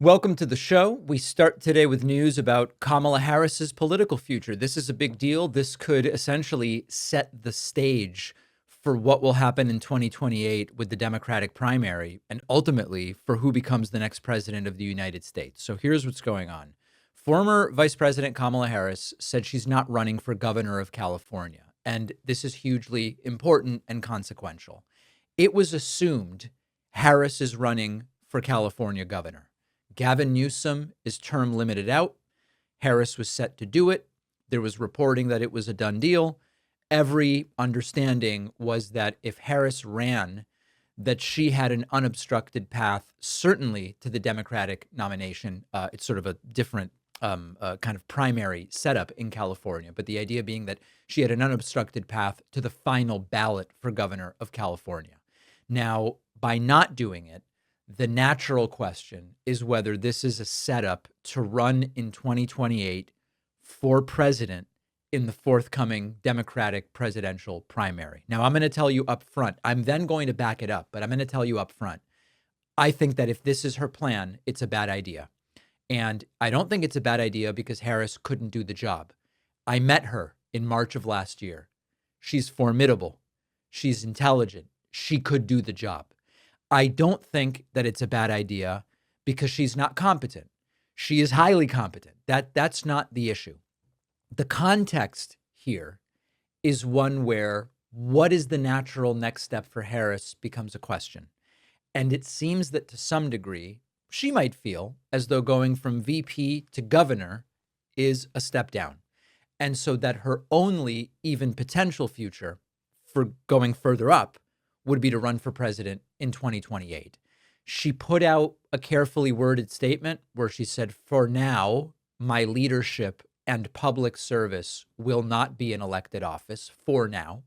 Welcome to the show. We start today with news about Kamala Harris's political future. This is a big deal. This could essentially set the stage for what will happen in 2028 with the Democratic primary and ultimately for who becomes the next president of the United States. So here's what's going on. Former Vice President Kamala Harris said she's not running for governor of California, and this is hugely important and consequential. It was assumed Harris is running for California governor. Gavin Newsom is term limited out. Harris was set to do it. There was reporting that it was a done deal. Every understanding was that if Harris ran, that she had an unobstructed path, certainly to the Democratic nomination. It's sort of a different kind of primary setup in California. But the idea being that she had an unobstructed path to the final ballot for governor of California. Now, by not doing it, the natural question is whether this is a setup to run in 2028 for president in the forthcoming Democratic presidential primary. Now, I'm going to tell you up front, I'm then going to back it up, but I'm going to tell you up front, I think that if this is her plan, it's a bad idea. And I don't think it's a bad idea because Harris couldn't do the job. I met her in March of last year. She's formidable. She's intelligent. She could do the job. I don't think that it's a bad idea because she's not competent. She is highly competent. That's not the issue. The context here is one where what is the natural next step for Harris becomes a question. And it seems that to some degree, she might feel as though going from VP to governor is a step down. And so that her only even potential future for going further up would be to run for president in 2028. She put out a carefully worded statement where she said, for now, my leadership and public service will not be in elected office for now.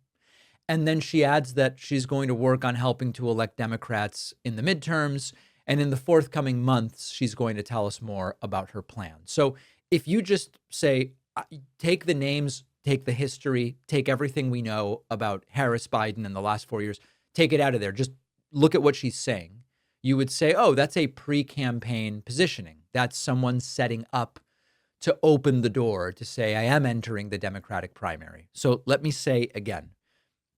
And then she adds that she's going to work on helping to elect Democrats in the midterms. And in the forthcoming months, she's going to tell us more about her plan. So if you just say, take the names, take the history, take everything we know about Harris Biden in the last 4 years, take it out of there. Just look at what she's saying. You would say, oh, that's a pre-campaign positioning. That's someone setting up to open the door to say, I am entering the Democratic primary. So let me say again,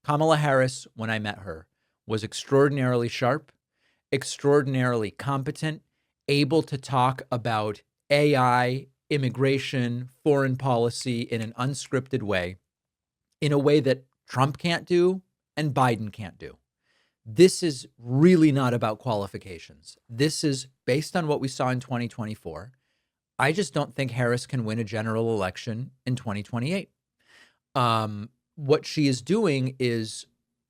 Kamala Harris, when I met her, was extraordinarily sharp, extraordinarily competent, able to talk about AI, immigration, foreign policy in an unscripted way, in a way that Trump can't do and Biden can't do. This is really not about qualifications. This is based on what we saw in 2024. I just don't think Harris can win a general election in 2028. What she is doing is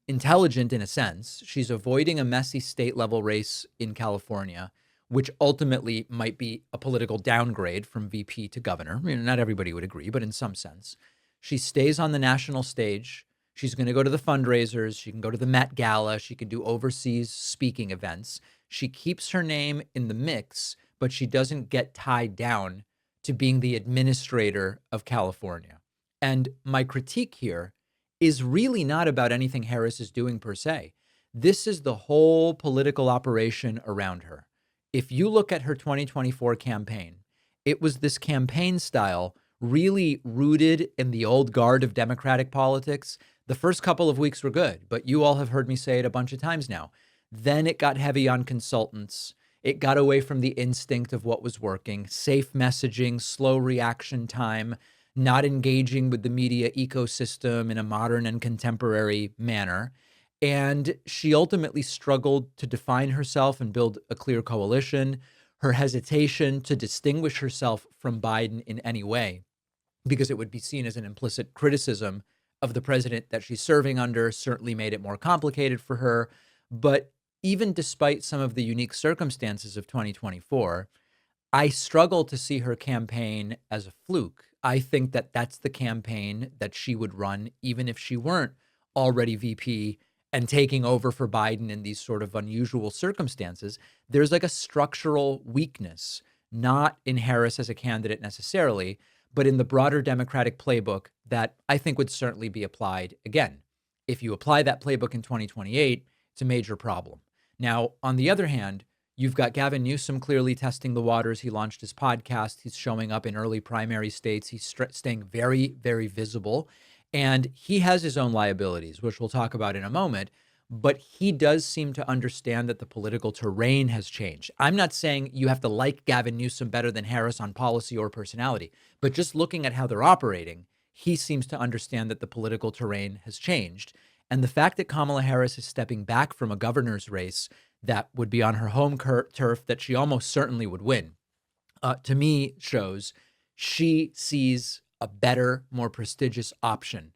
intelligent in a sense. She's avoiding a messy state level race in California, which ultimately might be a political downgrade from VP to governor. I mean, not everybody would agree, but in some sense. She stays on the national stage. She's going to go to the fundraisers. She can go to the Met Gala. She can do overseas speaking events. She keeps her name in the mix, but she doesn't get tied down to being the administrator of California. And my critique here is really not about anything Harris is doing per se. This is the whole political operation around her. If you look at her 2024 campaign, it was this campaign style really rooted in the old guard of Democratic politics. The first couple of weeks were good, but you all have heard me say it a bunch of times now. Then it got heavy on consultants. It got away from the instinct of what was working, safe messaging, slow reaction time, not engaging with the media ecosystem in a modern and contemporary manner. And she ultimately struggled to define herself and build a clear coalition. Her hesitation to distinguish herself from Biden in any way, because it would be seen as an implicit criticism of the president that she's serving under, certainly made it more complicated for her. But even despite some of the unique circumstances of 2024, I struggle to see her campaign as a fluke. I think that that's the campaign that she would run, even if she weren't already VP and taking over for Biden in these sort of unusual circumstances. There's like a structural weakness, not in Harris as a candidate necessarily, but in the broader Democratic playbook that I think would certainly be applied again. If you apply that playbook in 2028, it's a major problem. Now, on the other hand, You've got Gavin Newsom clearly testing the waters. He launched his podcast. He's showing up in early primary states. He's staying very, very visible. And he has his own liabilities, which we'll talk about in a moment. But he does seem to understand that the political terrain has changed. I'm not saying you have to like Gavin Newsom better than Harris on policy or personality, but just looking at how they're operating, he seems to understand that the political terrain has changed. And the fact that Kamala Harris is stepping back from a governor's race that would be on her home turf that she almost certainly would win, to me shows she sees a better, more prestigious option.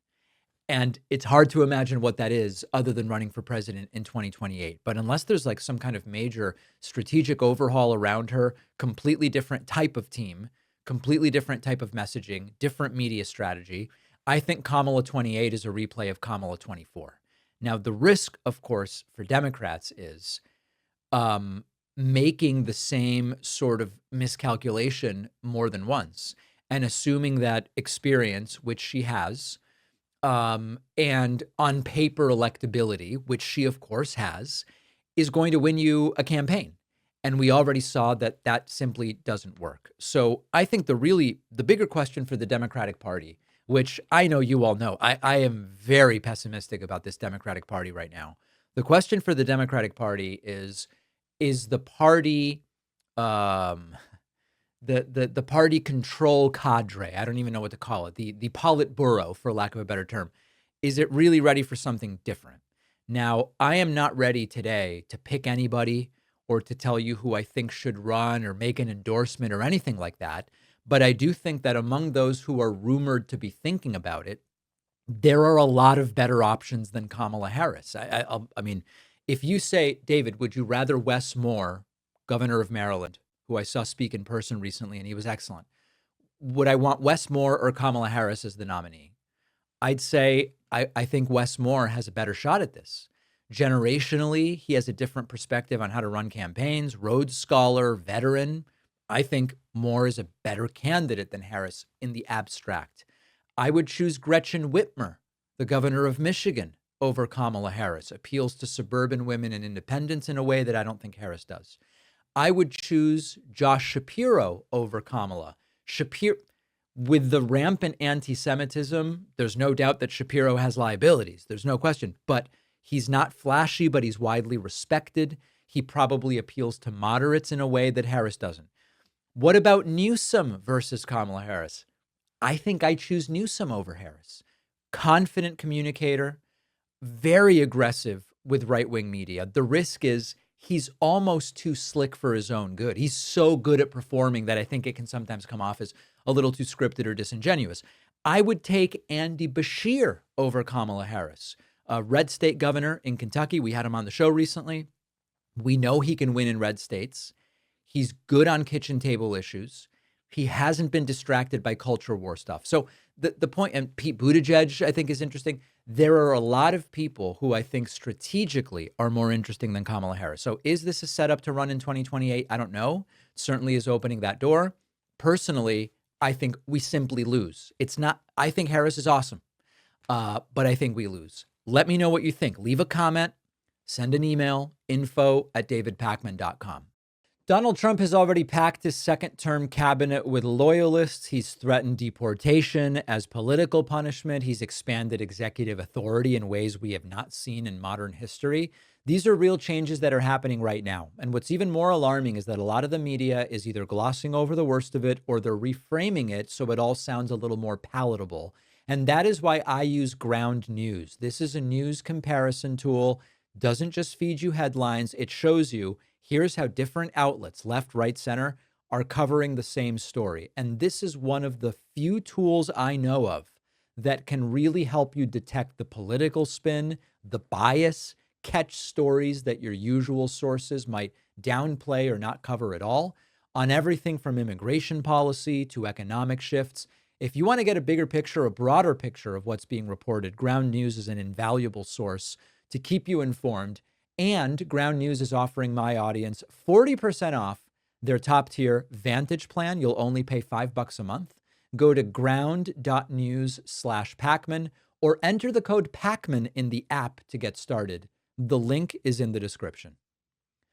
And it's hard to imagine what that is other than running for president in 2028. But unless there's like some kind of major strategic overhaul around her, completely different type of team, completely different type of messaging, different media strategy, I think Kamala 28 is a replay of Kamala 24. Now, the risk, of course, for Democrats is making the same sort of miscalculation more than once and assuming that experience, which she has, and on paper electability, which she, of course, has, is going to win you a campaign. And we already saw that that simply doesn't work. So I think the bigger question for the Democratic Party, which I know you all know, I am very pessimistic about this Democratic Party right now. The question for the Democratic Party is the party, the party control cadre, I don't even know what to call it, the Politburo, for lack of a better term, is it really ready for something different? Now, I am not ready today to pick anybody or to tell you who I think should run or make an endorsement or anything like that. But I do think that among those who are rumored to be thinking about it, there are a lot of better options than Kamala Harris. I mean, if you say, David, would you rather Wes Moore, governor of Maryland, who I saw speak in person recently, and he was excellent, would I want Wes Moore or Kamala Harris as the nominee? I'd say I think Wes Moore has a better shot at this. Generationally, he has a different perspective on how to run campaigns, Rhodes Scholar, veteran. I think Moore is a better candidate than Harris in the abstract. I would choose Gretchen Whitmer, the governor of Michigan, over Kamala Harris. Appeals to suburban women and independents in a way that I don't think Harris does. I would choose Josh Shapiro over Kamala. Shapiro, with the rampant anti-Semitism, there's no doubt that Shapiro has liabilities. There's no question. But he's not flashy, but he's widely respected. He probably appeals to moderates in a way that Harris doesn't. What about Newsom versus Kamala Harris? I think I choose Newsom over Harris. Confident communicator, very aggressive with right-wing media. The risk is he's almost too slick for his own good. He's so good at performing that I think it can sometimes come off as a little too scripted or disingenuous. I would take Andy Beshear over Kamala Harris, a red state governor in Kentucky. We had him on the show recently. We know he can win in red states. He's good on kitchen table issues. He hasn't been distracted by culture war stuff. So the point, and Pete Buttigieg, I think, is interesting. There are a lot of people who I think strategically are more interesting than Kamala Harris. So is this a setup to run in 2028? I don't know. Certainly is opening that door. Personally, I think we simply lose. It's not, I think Harris is awesome, but I think we lose. Let me know what you think. Leave a comment, send an email, info@davidpakman.com. Donald Trump has already packed his second-term cabinet with loyalists. He's threatened deportation as political punishment. He's expanded executive authority in ways we have not seen in modern history. These are real changes that are happening right now. And what's even more alarming is that a lot of the media is either glossing over the worst of it or they're reframing it so it all sounds a little more palatable. And that is why I use Ground News. This is a news comparison tool. Doesn't just feed you headlines. It shows you here's how different outlets, left, right, center, are covering the same story. And this is one of the few tools I know of that can really help you detect the political spin, the bias, catch stories that your usual sources might downplay or not cover at all, on everything from immigration policy to economic shifts. If you want to get a bigger picture, a broader picture of what's being reported, Ground News is an invaluable source to keep you informed. And Ground News is offering my audience 40% off their top tier Vantage plan. You'll only pay $5 a month. Go to ground.news/Pakman or enter the code Pakman in the app to get started. The link is in the description.